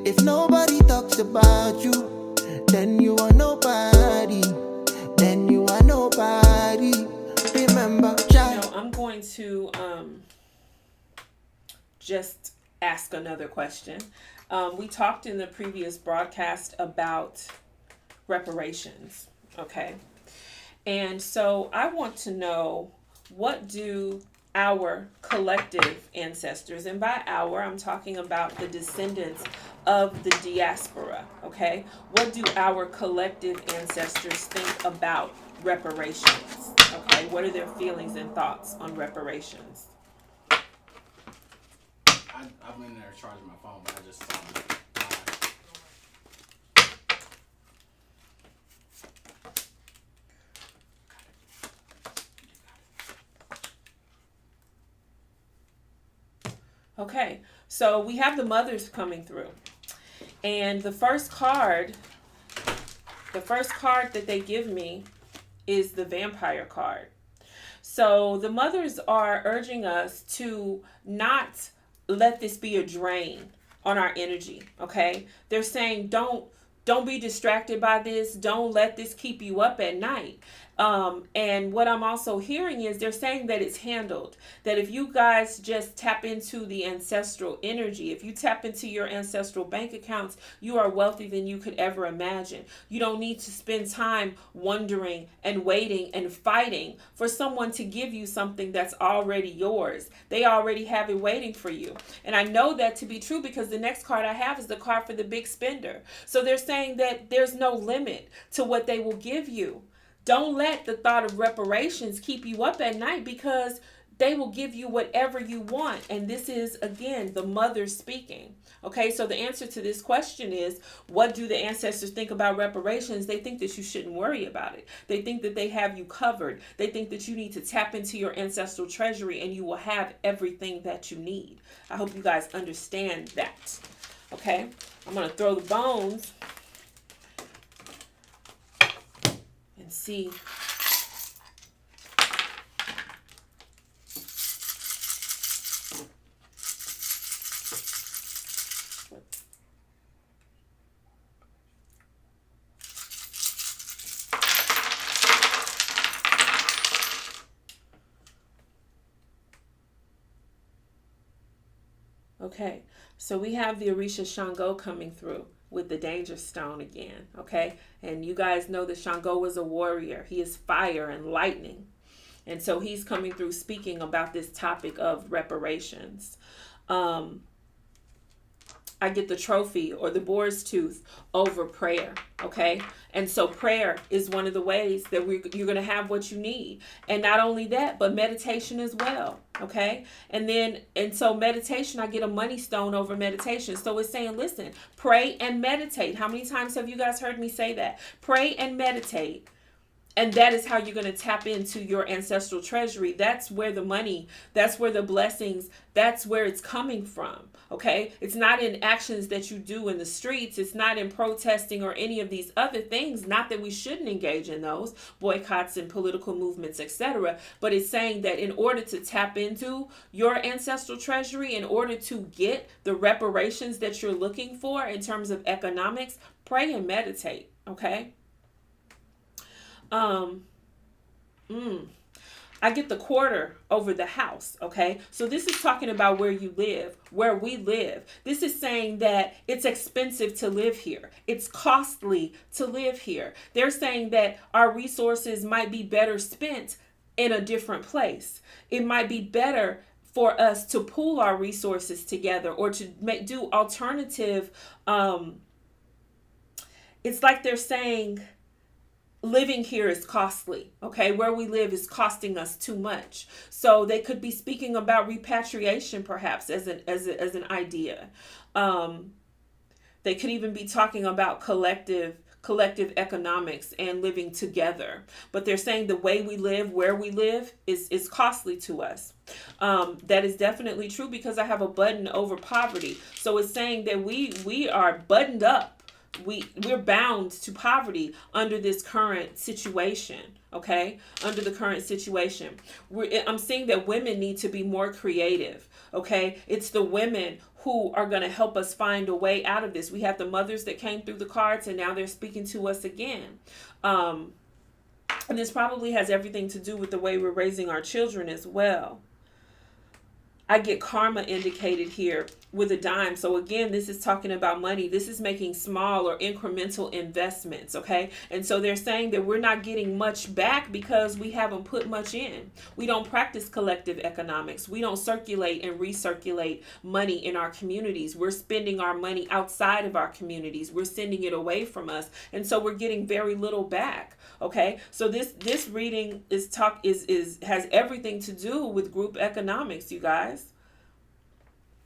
If nobody talks about you, then you are nobody. Then you are nobody. Remember, child. No, I'm going to just ask another question. We talked in the previous broadcast about reparations, okay? And so I want to know, what do our collective ancestors, and by our, I'm talking about the descendants of the diaspora, okay? What do our collective ancestors think about reparations? Okay, what are their feelings and thoughts on reparations? I'm in there charging my phone, but I just saw it. Okay, so we have the mothers coming through. And the first card that they give me is the vampire card. So the mothers are urging us to not let this be a drain on our energy, okay? They're saying don't be distracted by this. Don't let this keep you up at night. And what I'm also hearing is they're saying that it's handled. That if you guys just tap into the ancestral energy, if you tap into your ancestral bank accounts, you are wealthier than you could ever imagine. You don't need to spend time wondering and waiting and fighting for someone to give you something that's already yours. They already have it waiting for you. And I know that to be true because the next card I have is the card for the big spender. So they're saying that there's no limit to what they will give you. Don't let the thought of reparations keep you up at night, because they will give you whatever you want. And this is, again, the mother speaking. Okay, so the answer to this question is, what do the ancestors think about reparations? They think that you shouldn't worry about it. They think that they have you covered. They think that you need to tap into your ancestral treasury and you will have everything that you need. I hope you guys understand that. Okay, I'm going to throw the bones and see. Okay, so we have the Orisha Shango coming through with the danger stone again, okay? And you guys know that Shango was a warrior. He is fire and lightning. And so he's coming through speaking about this topic of reparations. I get the trophy or the boar's tooth over prayer, okay? And so prayer is one of the ways that you're going to have what you need. And not only that, but meditation as well, okay? And so meditation, I get a money stone over meditation. So it's saying, listen, pray and meditate. How many times have you guys heard me say that? Pray and meditate. And that is how you're going to tap into your ancestral treasury. That's where the money, that's where the blessings, that's where it's coming from. Okay? It's not in actions that you do in the streets. It's not in protesting or any of these other things. Not that we shouldn't engage in those boycotts and political movements, etc. But it's saying that in order to tap into your ancestral treasury, in order to get the reparations that you're looking for in terms of economics, pray and meditate. Okay? I get the quarter over the house, okay? So this is talking about where you live, where we live. This is saying that it's expensive to live here. It's costly to live here. They're saying that our resources might be better spent in a different place. It might be better for us to pool our resources together or to do alternative, it's like they're saying, living here is costly, okay? Where we live is costing us too much. So they could be speaking about repatriation perhaps as an idea. They could even be talking about collective economics and living together. But they're saying the way we live, where we live is costly to us. That is definitely true because I have a button over poverty. So it's saying that we are buttoned up we're bound to poverty under this current situation. Okay, under the current situation, I'm seeing that women need to be more creative. Okay, it's the women who are going to help us find a way out of this. We have the mothers that came through the cards, and now they're speaking to us again. And this probably has everything to do with the way we're raising our children as well. I get karma indicated here with a dime. So again, this is talking about money. This is making small or incremental investments, okay? And so they're saying that we're not getting much back because we haven't put much in. We don't practice collective economics. We don't circulate and recirculate money in our communities. We're spending our money outside of our communities. We're sending it away from us. And so we're getting very little back. Okay, so this reading has everything to do with group economics, you guys.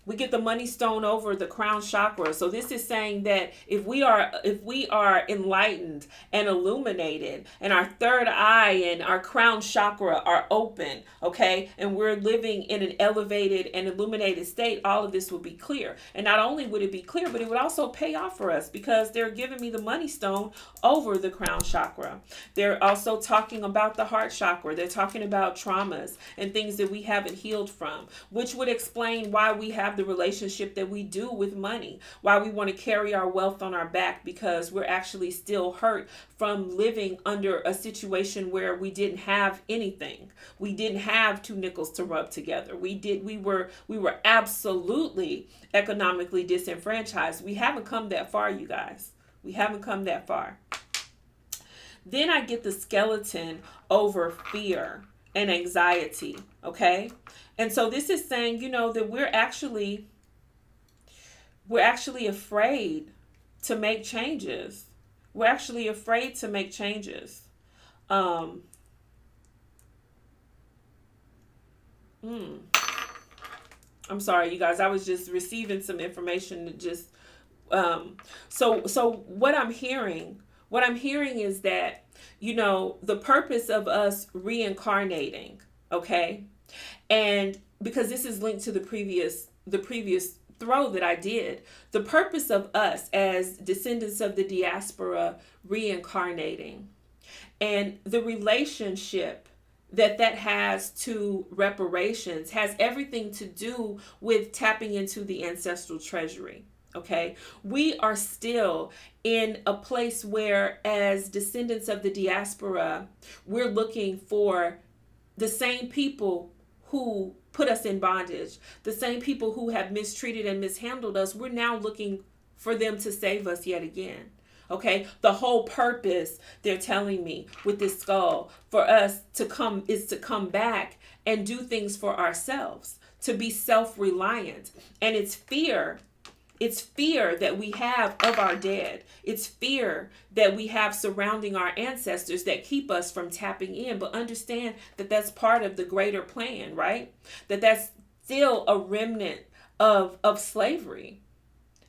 We get the money stone over the crown chakra. So this is saying that if we are enlightened and illuminated, and our third eye and our crown chakra are open, okay, and we're living in an elevated and illuminated state, all of this will be clear. And not only would it be clear, but it would also pay off for us because they're giving me the money stone over the crown chakra. They're also talking about the heart chakra. They're talking about traumas and things that we haven't healed from, which would explain why we have the relationship that we do with money, why we want to carry our wealth on our back, because we're actually still hurt from living under a situation where we didn't have anything. We didn't have two nickels to rub together. We were absolutely economically disenfranchised. We haven't come that far, you guys. We haven't come that far. Then I get the skeleton over fear and anxiety, okay? And so this is saying, that we're actually afraid to make changes. We're actually afraid to make changes. I'm sorry, you guys. I was just receiving some information that just so what I'm hearing is that, the purpose of us reincarnating, okay? And because this is linked to the previous throw that I did, the purpose of us as descendants of the diaspora reincarnating and the relationship that has to reparations has everything to do with tapping into the ancestral treasury. Okay, we are still in a place where, as descendants of the diaspora, we're looking for the same people who put us in bondage, the same people who have mistreated and mishandled us. We're now looking for them to save us yet again. Okay, the whole purpose, they're telling me, with this skull for us to come is to come back and do things for ourselves, to be self-reliant. And it's fear that we have of our dead. It's fear that we have surrounding our ancestors that keep us from tapping in. But understand that that's part of the greater plan, right? That's still a remnant of slavery.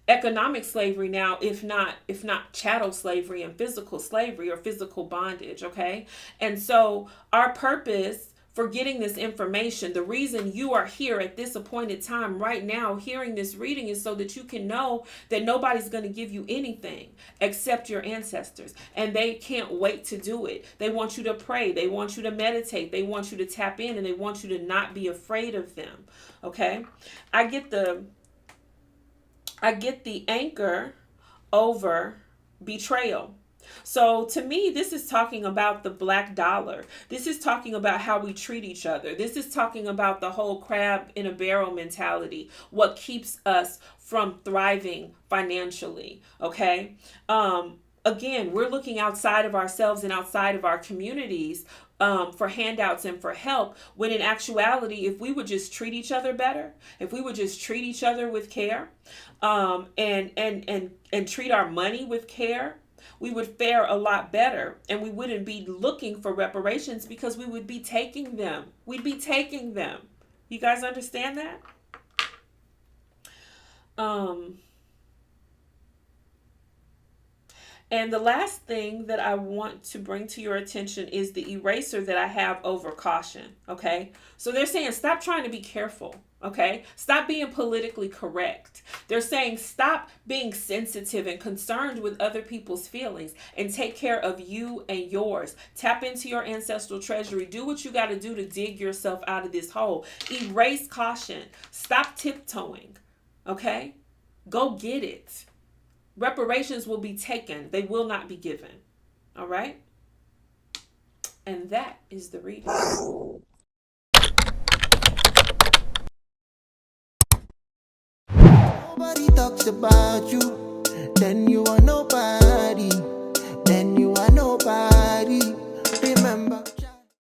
Economic slavery now, if not chattel slavery and physical slavery or physical bondage, okay? And so our purpose for getting this information, the reason you are here at this appointed time right now hearing this reading is so that you can know that nobody's going to give you anything except your ancestors. And they can't wait to do it. They want you to pray. They want you to meditate. They want you to tap in, and they want you to not be afraid of them. Okay? I get the anchor over betrayal. So to me, this is talking about the black dollar. This is talking about how we treat each other. This is talking about the whole crab in a barrel mentality, what keeps us from thriving financially, okay? Again, we're looking outside of ourselves and outside of our communities for handouts and for help, when in actuality, if we would just treat each other better, if we would just treat each other with care, and treat our money with care, we would fare a lot better, and we wouldn't be looking for reparations because we would be taking them. We'd be taking them. You guys understand that? And the last thing that I want to bring to your attention is the eraser that I have over caution. Okay. So they're saying, stop trying to be careful. Okay? Stop being politically correct. They're saying stop being sensitive and concerned with other people's feelings and take care of you and yours. Tap into your ancestral treasury. Do what you got to do to dig yourself out of this hole. Erase caution. Stop tiptoeing. Okay? Go get it. Reparations will be taken. They will not be given. All right? And that is the reading. Nobody talks about you, then you are nobody.